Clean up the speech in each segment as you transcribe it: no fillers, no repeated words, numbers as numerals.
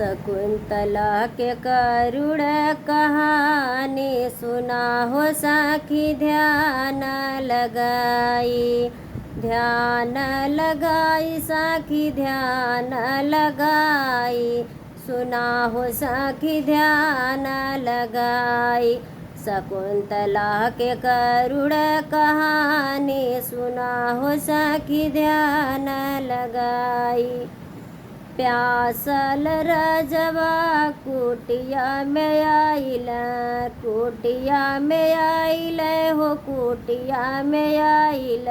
शकुंतला के करुण कहानी सुना हो सखी ध्यान लगाई। ध्यान लगाई सखी ध्यान लगाई, सुना हो सखी ध्यान लगाई। शकुंतला के करुण कहानी सुना हो सखी ध्यान लगाई। प्यासल रजवा कुटिया में आइल, कुटिया में आइल हो कुटिया में आइल।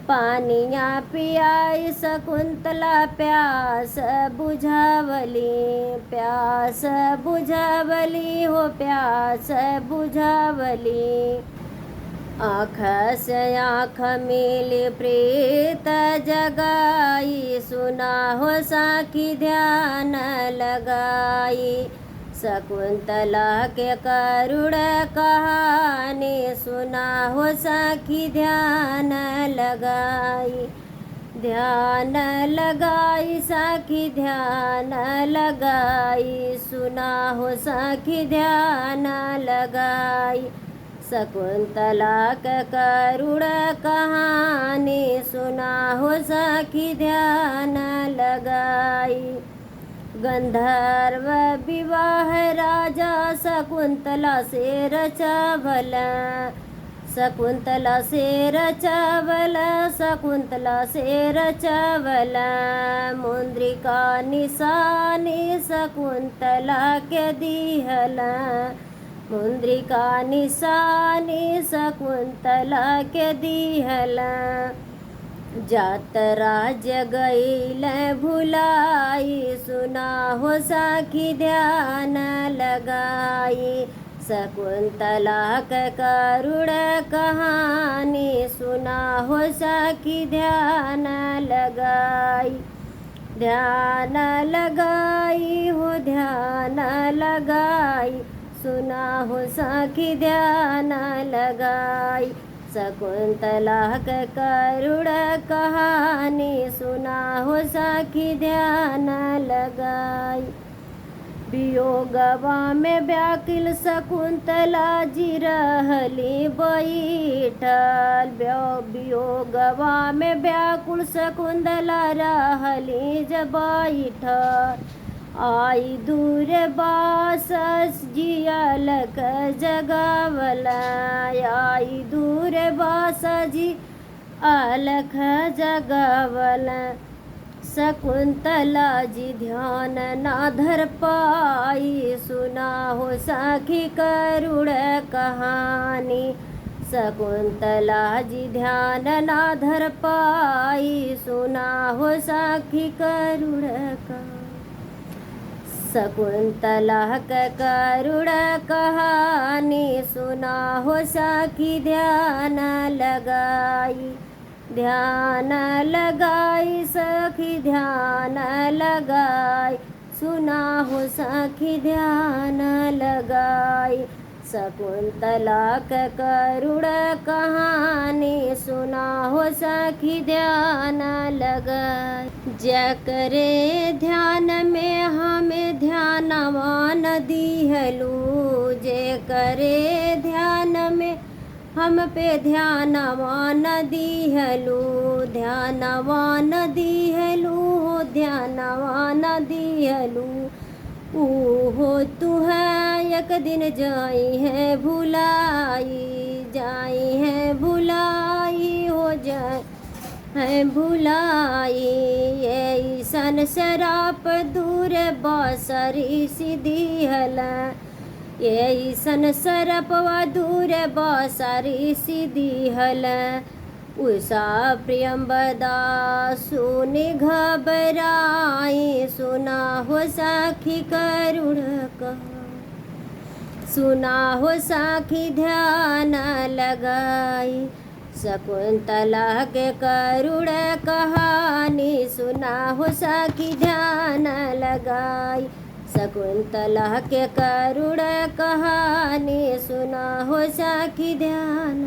पानिया पियाई शकुंतला प्यास बुझावली, प्यास बुझावली हो प्यास बुझावली। आँख से आँख मिली प्रीत जगाई, सुना हो सखी ध्यान लगाई। शकुंतला के करुण कहानी सुना हो सखी ध्यान लगाई। ध्यान लगाई सखी ध्यान लगाई, सुना हो सखी ध्यान लगाई। शकुंतला के करुण कहानी सुना हो सखी ध्यान लगाई। गंधर्व विवाह राजा शकुंतला से रचावल, शकुंतला से रचावल, शकुंतला से रचावल। मुद्रिका निशानी शकुंतला के दिहल, मुद्रिका निशानी शकुंतला के दिहल। जात राज्य गईल भुलाई, सुना हो सखी ध्यान लगाई। शकुंतला के करुण कहानी सुना हो सखी ध्यान लगाई। ध्यान लगाई हो ध्यान लगाई, सुना हो सखी ध्यान लगाई। शकुंतला के करुण कहानी सुना हो सखी ध्यान लगाई। वियोगवा में व्याकुल शकुंतला जी रहली बैठल, वियोगवा में व्याकुल शकुंतला रहली जब बैठल। आई दूर बास जियल जगावल, आई दूर बास जी अलख जगावल। शकुंतला जी ध्यान ना धर पाई, सुना हो सखी करुण कहानी। शकुंतला जी ध्यान ना धर पाई, सुना हो सखी करुण कहानी। शकुंतला के करुण कहानी सुना हो सखी ध्यान लगाई। ध्यान लगाई सखी ध्यान लगाई, सुना हो सखी ध्यान लगाई। शकुंतला के करुण कहानी सुना हो सखी ध्यान लगाई। जकरे ध्यान में हमें ध्यानवान दिहलू, जे करे ध्यान में हम पे ध्यानवान दिहलू। ध्यानवान दिहलू हो ध्यानवान दिहलू। हो तू है एक दिन जाई है भुलाई, जाई है भुलाई हो जाए है भुलाई। ये सन शराप दूर बासरी सीधी हल, ये सन सरपवा दूर बासरी सीधी हल। उषा प्रियंबदा सुनि घबराई, सुना हो सखी करुण कहानी। सुना हो सखी ध्यान लगाई। शकुंतला के करुण कहानी सुना हो सखी ध्यान लगाई। शकुंतला के करुण कहानी सुना हो सखी ध्यान